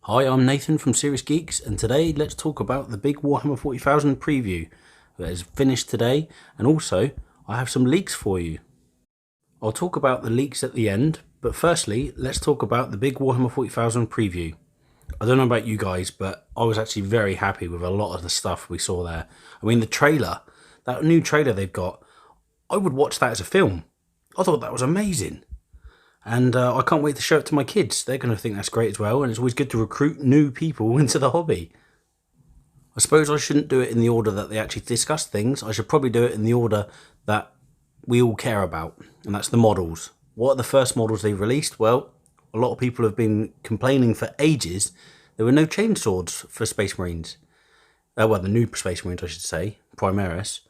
Hi, I'm Nathan from Serious Geeks, and today let's talk about the big Warhammer 40,000 preview that is finished today, and also I have some leaks for you. I'll talk about the leaks at the end, but firstly, let's talk about the big Warhammer 40,000 preview. I don't know about you guys, but I was actually very happy with a lot of the stuff we saw there. I mean, the trailer, that new trailer they've got, I would watch that as a film. I thought that was amazing. And I can't wait to show it to my kids. They're going to think that's great as well. And it's always good to recruit new people into the hobby. I suppose I shouldn't do it in the order that they actually discuss things. I should probably do it in the order that we all care about. And that's the models. What are the first models they released? Well, a lot of people have been complaining for ages. There were no chainswords for Space Marines. Well, the new Space Marines, I should say. Primaris.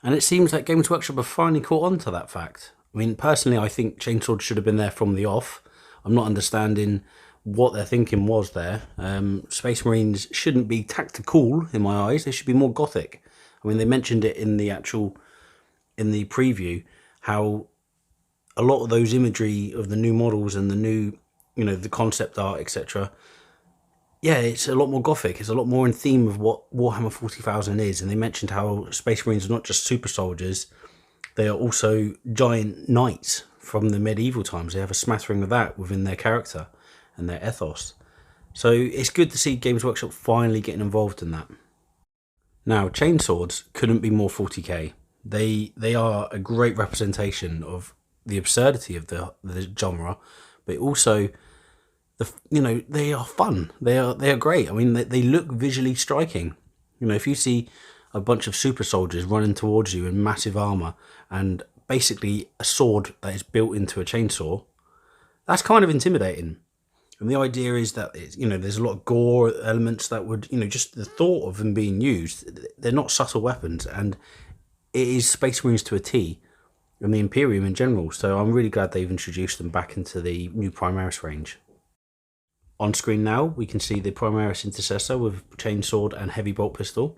And it seems that Games Workshop have finally caught on to that fact. I mean, personally, I think chainswords should have been there from the off. I'm not understanding what their thinking was there. Space Marines shouldn't be tactical in my eyes. They should be more gothic. I mean, they mentioned it in the preview, how a lot of those imagery of the new models and the new, the concept art, etc. Yeah, it's a lot more gothic. It's a lot more in theme of what Warhammer 40,000 is. And they mentioned how Space Marines are not just super soldiers. They are also giant knights from the medieval times. They have a smattering of that within their character and their ethos. So it's good to see Games Workshop finally getting involved in that. Now, chainswords couldn't be more 40k. They are a great representation of the absurdity of the genre, but also they are fun. They are great. I mean, they look visually striking. If you see a bunch of super soldiers running towards you in massive armor and basically a sword that is built into a chainsaw, that's kind of intimidating. And the idea is that there's a lot of gore elements that would, just the thought of them being used, they're not subtle weapons, and it is Space Marines to a T, and the Imperium in general. So I'm really glad they've introduced them back into the new Primaris range. On screen now, we can see the Primaris Intercessor with chainsword and heavy bolt pistol.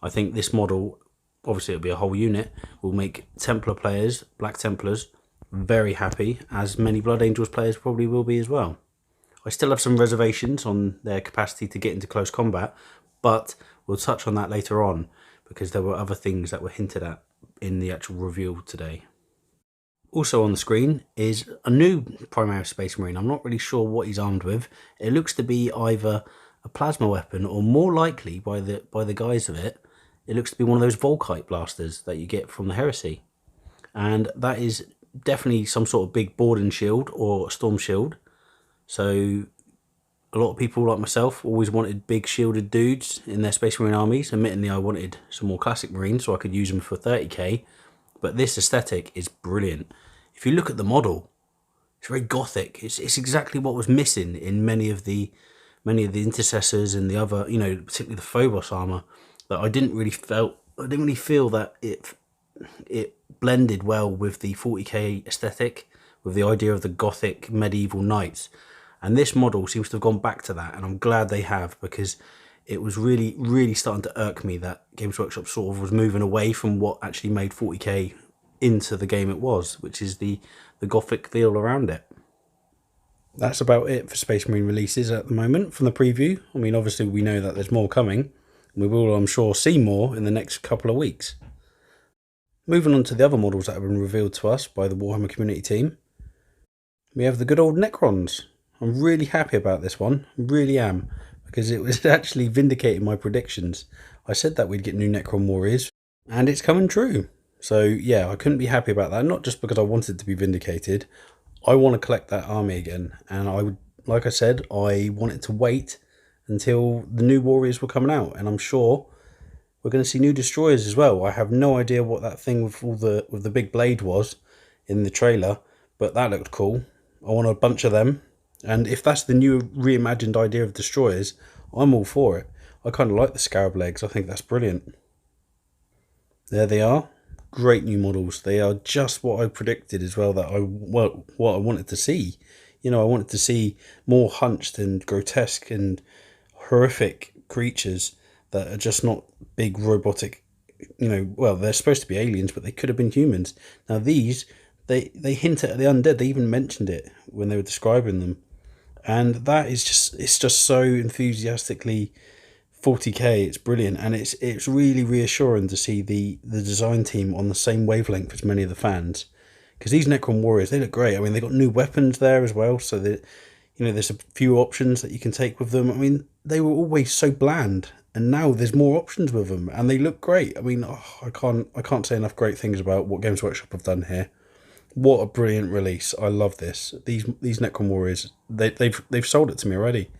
I think this model, obviously it'll be a whole unit, will make Templar players, Black Templars, very happy, as many Blood Angels players probably will be as well. I still have some reservations on their capacity to get into close combat, but we'll touch on that later on, because there were other things that were hinted at in the actual reveal today. Also on the screen is a new Primaris Space Marine. I'm not really sure what he's armed with. It looks to be either a plasma weapon, or more likely, by the guise of it, it looks to be one of those Volkite blasters that you get from the Heresy. And that is definitely some sort of big boarding shield or storm shield. So a lot of people like myself always wanted big shielded dudes in their Space Marine armies. Admittedly, I wanted some more classic Marines so I could use them for 30k. But this aesthetic is brilliant. If you look at the model, it's very gothic. It's exactly what was missing in many of the intercessors and the other, particularly the Phobos armor. That I didn't really feel that it blended well with the 40k aesthetic, with the idea of the gothic medieval knights. And this model seems to have gone back to that, and I'm glad they have, because it was really, really starting to irk me that Games Workshop sort of was moving away from what actually made 40k into the game it was, which is the gothic feel around it. That's about it for Space Marine releases at the moment from the preview. I mean, obviously we know that there's more coming. We will, I'm sure, see more in the next couple of weeks. Moving on to the other models that have been revealed to us by the Warhammer community team. We have the good old Necrons. I'm really happy about this one. I really am. Because it was actually vindicating my predictions. I said that we'd get new Necron warriors, and it's coming true. So yeah, I couldn't be happy about that. Not just because I wanted to be vindicated. I want to collect that army again. And I would, like I said, I wanted to wait until the new warriors were coming out, and I'm sure we're going to see new destroyers as well. I have no idea what that thing with the big blade was in the trailer, but that looked cool. I want a bunch of them, and if that's the new reimagined idea of destroyers, I'm all for it. I kind of like the scarab legs. I think that's brilliant. There they are. Great new models. They are just what I predicted as well, that what I wanted to see. I wanted to see more hunched and grotesque and horrific creatures that are just not big robotic, well, they're supposed to be aliens, but they could have been humans. Now these, they hint at the undead. They even mentioned it when they were describing them. And that is just, it's just so enthusiastically 40k. It's brilliant, and it's really reassuring to see the design team on the same wavelength as many of the fans, because these Necron warriors, they look great. I mean, they got new weapons there as well, so that, you know, there's a few options that you can take with them. I mean, they were always so bland, and now there's more options with them, and they look great. I mean, I can't say enough great things about what Games Workshop have done here. What a brilliant release! I love this. These Necron warriors, they've sold it to me already.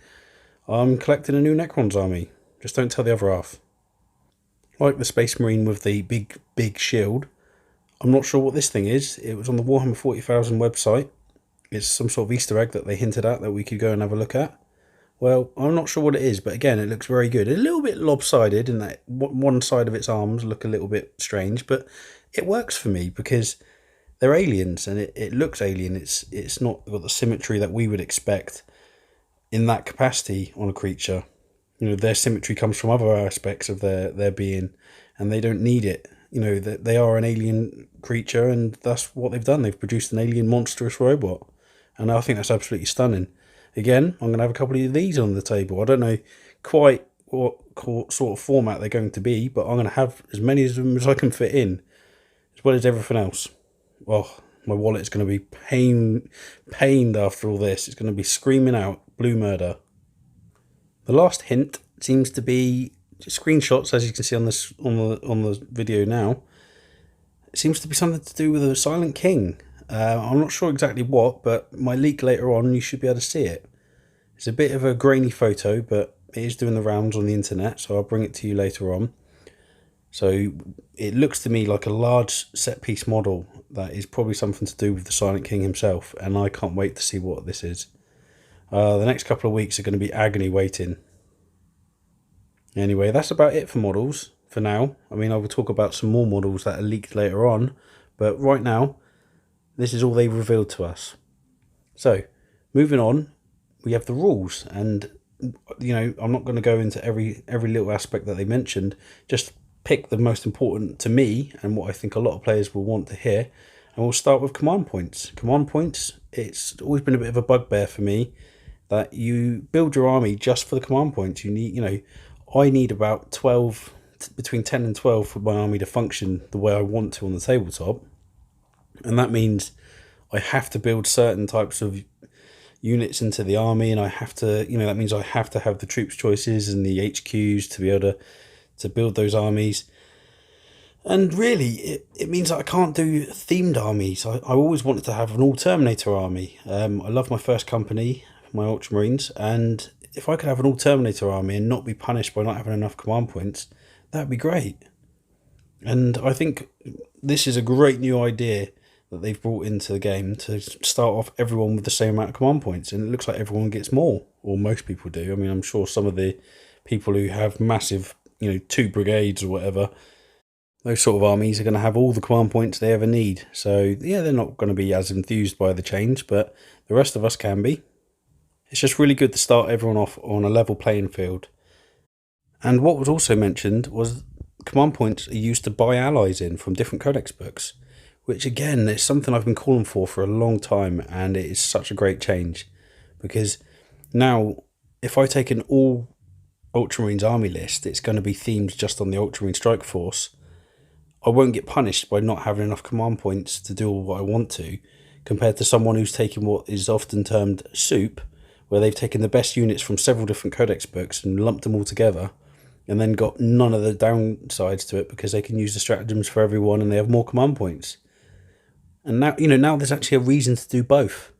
I'm collecting a new Necrons army. Just don't tell the other half. Like the Space Marine with the big shield. I'm not sure what this thing is. It was on the Warhammer 40,000 website. It's some sort of Easter egg that they hinted at that we could go and have a look at. Well, I'm not sure what it is, but again, it looks very good. A little bit lopsided in that one side of its arms look a little bit strange, but it works for me because they're aliens and it looks alien. It's not got the symmetry that we would expect in that capacity on a creature. You know, their symmetry comes from other aspects of their being, and they don't need it. You know, they are an alien creature, and that's what they've done. They've produced an alien monstrous robot, and I think that's absolutely stunning. Again, I'm going to have a couple of these on the table. I don't know quite what sort of format they're going to be, but I'm going to have as many of them as I can fit in, as well as everything else. Oh, my wallet is going to be pained after all this. It's going to be screaming out blue murder. The last hint seems to be screenshots, as you can see on this on the video now. It seems to be something to do with a Silent King. I'm not sure exactly what, but my leak later on, you should be able to see it. It's a bit of a grainy photo, but it is doing the rounds on the internet, so I'll bring it to you later on. So it looks to me like a large set piece model that is probably something to do with the Silent King himself, and I can't wait to see what this is. The next couple of weeks are going to be agony waiting. Anyway, that's about it for models for now. I mean, I will talk about some more models that are leaked later on, but right now, this is all they've revealed to us. So, moving on, we have the rules, and you know, I'm not going to go into every little aspect that they mentioned. Just pick the most important to me and what I think a lot of players will want to hear. And we'll start with command points. Command points, it's always been a bit of a bugbear for me that you build your army just for the command points. You need, you know, I need about 12, between 10 and 12 for my army to function the way I want to on the tabletop. And that means I have to build certain types of units into the army, and I have to, you know, that means I have to have the troops choices and the HQs to be able to build those armies. And really, it means that I can't do themed armies. I always wanted to have an all-Terminator army. I love my first company, my Ultramarines, and if I could have an all-Terminator army and not be punished by not having enough command points, that'd be great. And I think this is a great new idea that they've brought into the game to start off everyone with the same amount of command points, and it looks like everyone gets more, or most people do. I mean, I'm sure some of the people who have massive, you know, 2 brigades or whatever, those sort of armies are going to have all the command points they ever need. So yeah, they're not going to be as enthused by the change, but the rest of us can be. It's just really good to start everyone off on a level playing field. And what was also mentioned was command points are used to buy allies in from different codex books, which again is something I've been calling for a long time, and it is such a great change, because now if I take an all Ultramarines army list, it's going to be themed just on the Ultramarine Strike Force. I won't get punished by not having enough command points to do what I want to, compared to someone who's taken what is often termed soup, where they've taken the best units from several different codex books and lumped them all together, and then got none of the downsides to it because they can use the stratagems for everyone and they have more command points. And now, you know, now there's actually a reason to do both,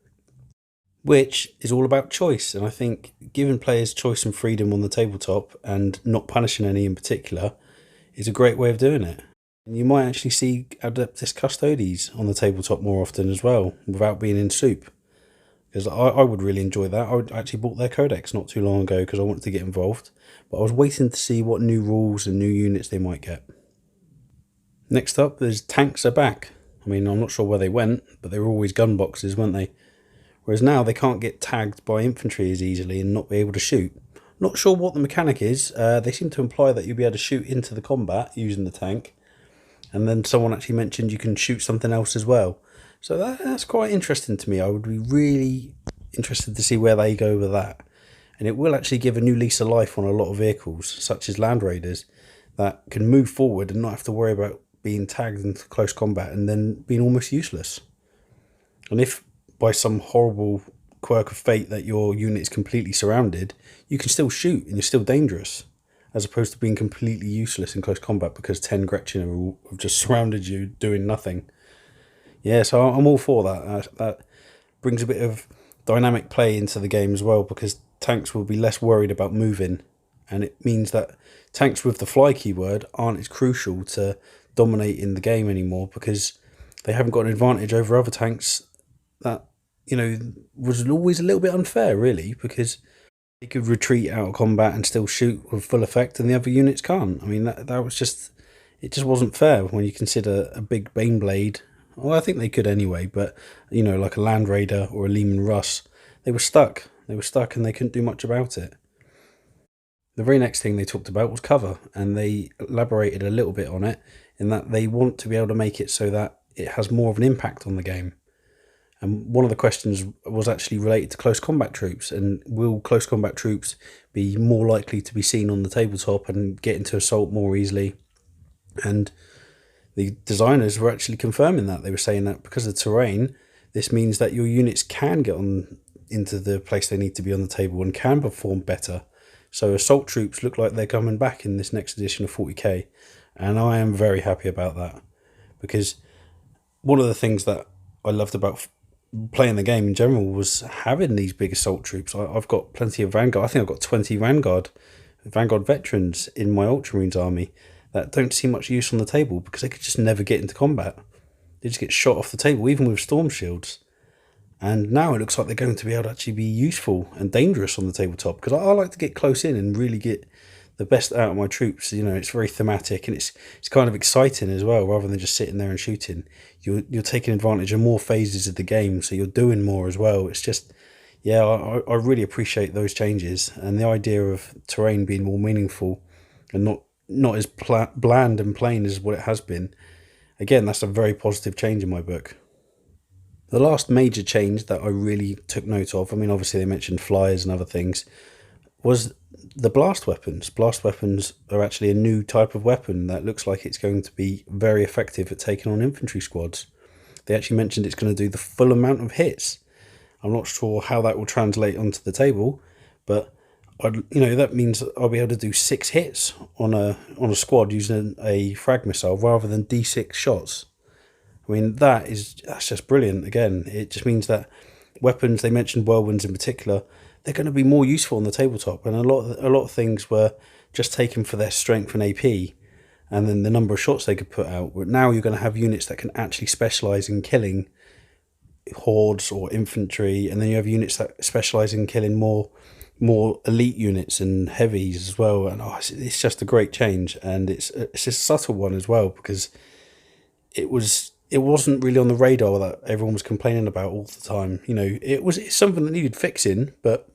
which is all about choice. And I think giving players choice and freedom on the tabletop and not punishing any in particular is a great way of doing it. And you might actually see Adeptus Custodes on the tabletop more often as well, without being in soup. Because I would really enjoy that. I actually bought their codex not too long ago because I wanted to get involved. But I was waiting to see what new rules and new units they might get. Next up, there's tanks are back. I mean, I'm not sure where they went, but they were always gun boxes, weren't they? Whereas now they can't get tagged by infantry as easily and not be able to shoot. Not sure what the mechanic is. They seem to imply that you'll be able to shoot into the combat using the tank. And then someone actually mentioned you can shoot something else as well. So that's quite interesting to me. I would be really interested to see where they go with that. And it will actually give a new lease of life on a lot of vehicles, such as Land Raiders, that can move forward and not have to worry about being tagged into close combat and then being almost useless. And if by some horrible quirk of fate that your unit is completely surrounded, you can still shoot and you're still dangerous, as opposed to being completely useless in close combat because 10 Gretchen have just surrounded you doing nothing. Yeah, so I'm all for that. That brings a bit of dynamic play into the game as well, because tanks will be less worried about moving, and it means that tanks with the fly keyword aren't as crucial to dominate in the game anymore, because they haven't got an advantage over other tanks that, you know, was always a little bit unfair, really, because they could retreat out of combat and still shoot with full effect and the other units can't. I mean, that was just, it just wasn't fair when you consider a big Baneblade. Well, I think they could anyway, but, you know, like a Land Raider or a Lehman Russ, they were stuck. They were stuck and they couldn't do much about it. The very next thing they talked about was cover, and they elaborated a little bit on it in that they want to be able to make it so that it has more of an impact on the game. And one of the questions was actually related to close combat troops, and will close combat troops be more likely to be seen on the tabletop and get into assault more easily? And the designers were actually confirming that. They were saying that because of terrain, this means that your units can get on into the place they need to be on the table and can perform better. So assault troops look like they're coming back in this next edition of 40k, and I am very happy about that, because one of the things that I loved about playing the game in general was having these big assault troops. I've got plenty of Vanguard. I think I've got 20 Vanguard veterans in my Ultramarines army that don't see much use on the table because they could just never get into combat. They just get shot off the table, even with storm shields. And now it looks like they're going to be able to actually be useful and dangerous on the tabletop, because I like to get close in and really get the best out of my troops. You know, it's very thematic and it's kind of exciting as well, rather than just sitting there and shooting. You're taking advantage of more phases of the game, so you're doing more as well. It's just, yeah, I really appreciate those changes, and the idea of terrain being more meaningful and not as bland and plain as what it has been. Again, that's a very positive change in my book. The last major change that I really took note of, I mean, obviously they mentioned flyers and other things, was the blast weapons. Blast weapons are actually a new type of weapon that looks like it's going to be very effective at taking on infantry squads. They actually mentioned it's going to do the full amount of hits. I'm not sure how that will translate onto the table, but that means I'll be able to do 6 hits on a squad using a frag missile rather than D6 shots. I mean, that's just brilliant. Again, it just means that weapons, they mentioned whirlwinds in particular, they're going to be more useful on the tabletop, and a lot of things were just taken for their strength and AP, and then the number of shots they could put out. But now you're going to have units that can actually specialise in killing hordes or infantry, and then you have units that specialise in killing more elite units and heavies as well. And it's just a great change, and it's a subtle one as well, because it wasn't really on the radar that everyone was complaining about all the time. You know, it's something that needed fixing, but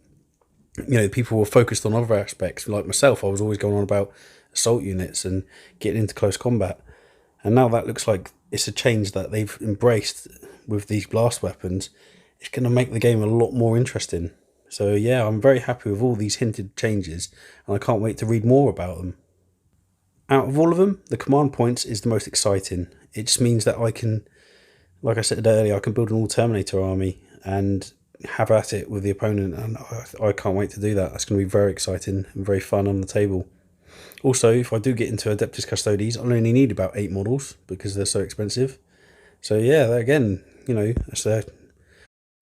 you know, people were focused on other aspects. Like myself, I was always going on about assault units and getting into close combat, and now that looks like it's a change that they've embraced with these blast weapons. It's going to make the game a lot more interesting. So yeah, I'm very happy with all these hinted changes, and I can't wait to read more about them. Out of all of them, the command points is the most exciting. It just means that I can, like I said earlier, I can build an all Terminator army and have at it with the opponent, and I can't wait to do that. That's going to be very exciting and very fun on the table. Also, if I do get into Adeptus Custodes, I'll only need about 8 models because they're so expensive. So yeah, again, you know, that's a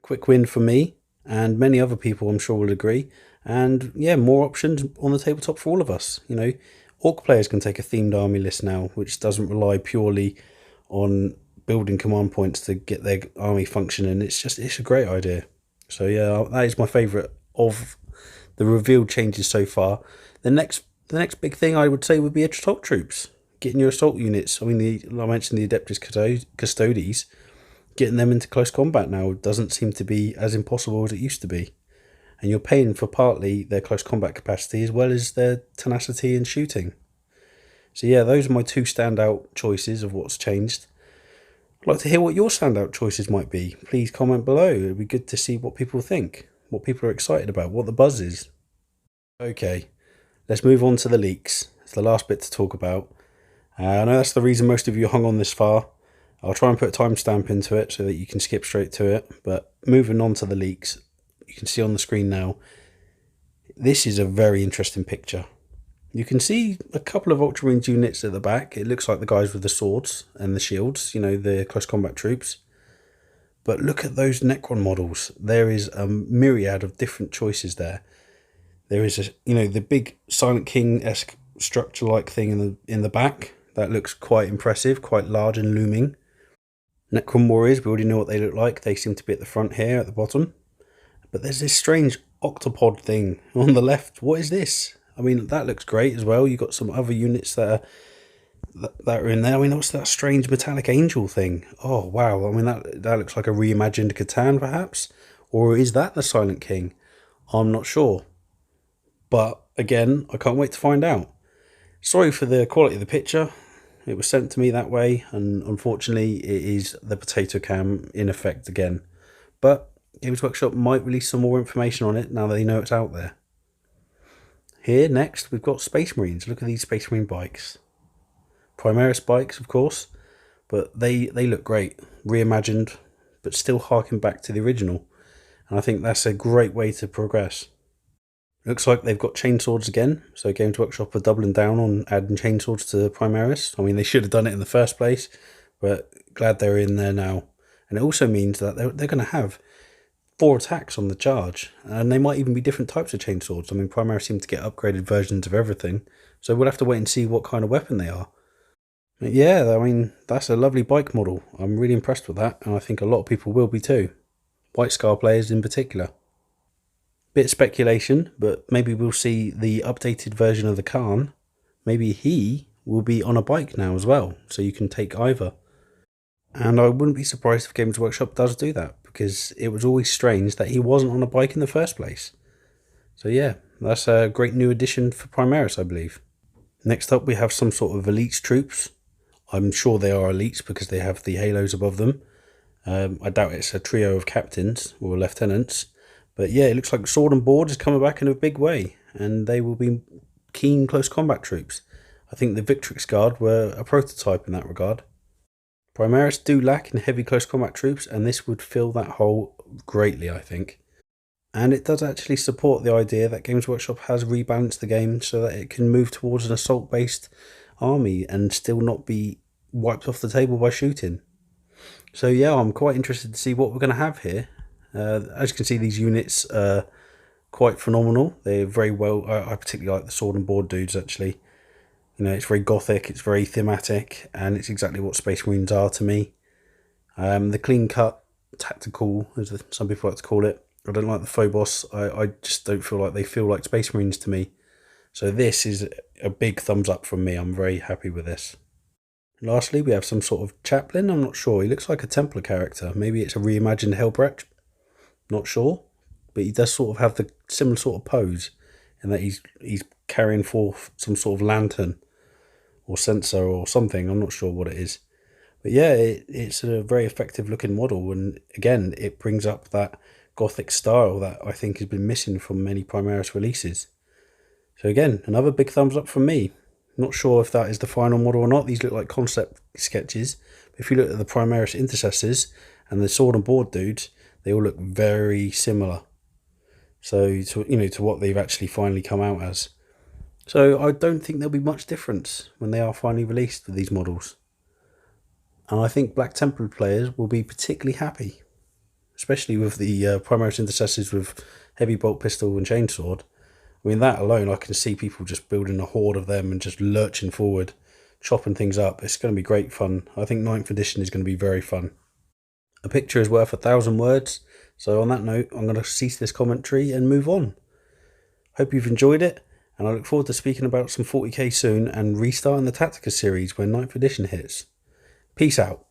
quick win for me, and many other people I'm sure will agree. And yeah, more options on the tabletop for all of us. You know, Orc players can take a themed army list now, which doesn't rely purely on building command points to get their army functioning. It's a great idea. So yeah, that is my favourite of the revealed changes so far. The next big thing I would say would be assault troops. Getting your assault units. I mean, I mentioned the Adeptus Custodes. Getting them into close combat now doesn't seem to be as impossible as it used to be. And you're paying for partly their close combat capacity as well as their tenacity and shooting. So yeah, those are my 2 standout choices of what's changed. I'd like to hear what your standout choices might be. Please comment below. It'd be good to see what people think, what people are excited about, what the buzz is. Okay, let's move on to the leaks. It's the last bit to talk about. I know that's the reason most of you hung on this far. I'll try and put a timestamp into it so that you can skip straight to it. But moving on to the leaks, you can see on the screen now, this is a very interesting picture. You can see a couple of Ultramarines units at the back. It looks like the guys with the swords and the shields, you know, the close combat troops. But look at those Necron models. There is a myriad of different choices there. There is the big Silent King-esque structure-like thing in the back. That looks quite impressive, quite large and looming. Necron warriors, we already know what they look like. They seem to be at the front here, at the bottom. But there's this strange octopod thing on the left. What is this? I mean, that looks great as well. You've got some other units that are in there. I mean, what's that strange metallic angel thing? Oh, wow. I mean, that looks like a reimagined Catan, perhaps? Or is that the Silent King? I'm not sure. But, again, I can't wait to find out. Sorry for the quality of the picture. It was sent to me that way, and unfortunately, it is the potato cam in effect again. But Games Workshop might release some more information on it now that they know it's out there. Here, next, we've got Space Marines. Look at these Space Marine bikes. Primaris bikes, of course, but they look great. Reimagined, but still harking back to the original. And I think that's a great way to progress. Looks like they've got chainswords again, so Games Workshop are doubling down on adding chainswords to Primaris. I mean, they should have done it in the first place, but glad they're in there now. And it also means that they're going to have 4 attacks on the charge, and they might even be different types of chainswords. I mean, Primaris seem to get upgraded versions of everything, so we'll have to wait and see what kind of weapon they are. But yeah, I mean, that's a lovely bike model. I'm really impressed with that, and I think a lot of people will be too. White Scar players in particular. Bit of speculation, but maybe we'll see the updated version of the Khan. Maybe he will be on a bike now as well, so you can take either. And I wouldn't be surprised if Games Workshop does do that, because it was always strange that he wasn't on a bike in the first place. So yeah, that's a great new addition for Primaris, I believe. Next up, we have some sort of elites troops. I'm sure they are elites because they have the halos above them. I doubt it's a trio of captains or lieutenants. But yeah, it looks like Sword and Board is coming back in a big way, and they will be keen close combat troops. I think the Victrix Guard were a prototype in that regard. Primaris do lack in heavy close combat troops, and this would fill that hole greatly, I think. And it does actually support the idea that Games Workshop has rebalanced the game so that it can move towards an assault-based army and still not be wiped off the table by shooting. So yeah, I'm quite interested to see what we're going to have here. As you can see, these units are quite phenomenal. They're very well. I particularly like the Sword and Board dudes, actually. You know, it's very gothic, it's very thematic, and it's exactly what Space Marines are to me. The clean cut, tactical, as some people like to call it. I don't like the Phobos. I just don't feel like they feel like Space Marines to me. So this is a big thumbs up from me. I'm very happy with this. Lastly, we have some sort of chaplain. I'm not sure. He looks like a Templar character. Maybe it's a reimagined Helbrecht. Not sure, but he does sort of have the similar sort of pose, in that he's carrying forth some sort of lantern or sensor or something. I'm not sure what it is, but yeah, it's a very effective looking model, and again, it brings up that gothic style that I think has been missing from many Primaris releases. So again, another big thumbs up from me. Not sure if that is the final model or not. These look like concept sketches, but if you look at the Primaris intercessors and the Sword and Board dudes, they all look very similar. So to what they've actually finally come out as. So I don't think there'll be much difference when they are finally released with these models. And I think Black Templar players will be particularly happy, especially with the Primaris intercessors with heavy bolt pistol and chainsword. I mean, that alone, I can see people just building a horde of them and just lurching forward, chopping things up. It's going to be great fun. I think 9th edition is going to be very fun. A picture is worth 1,000 words, so on that note, I'm going to cease this commentary and move on. Hope you've enjoyed it, and I look forward to speaking about some 40k soon and restarting the Tactica series when 9th edition hits. Peace out.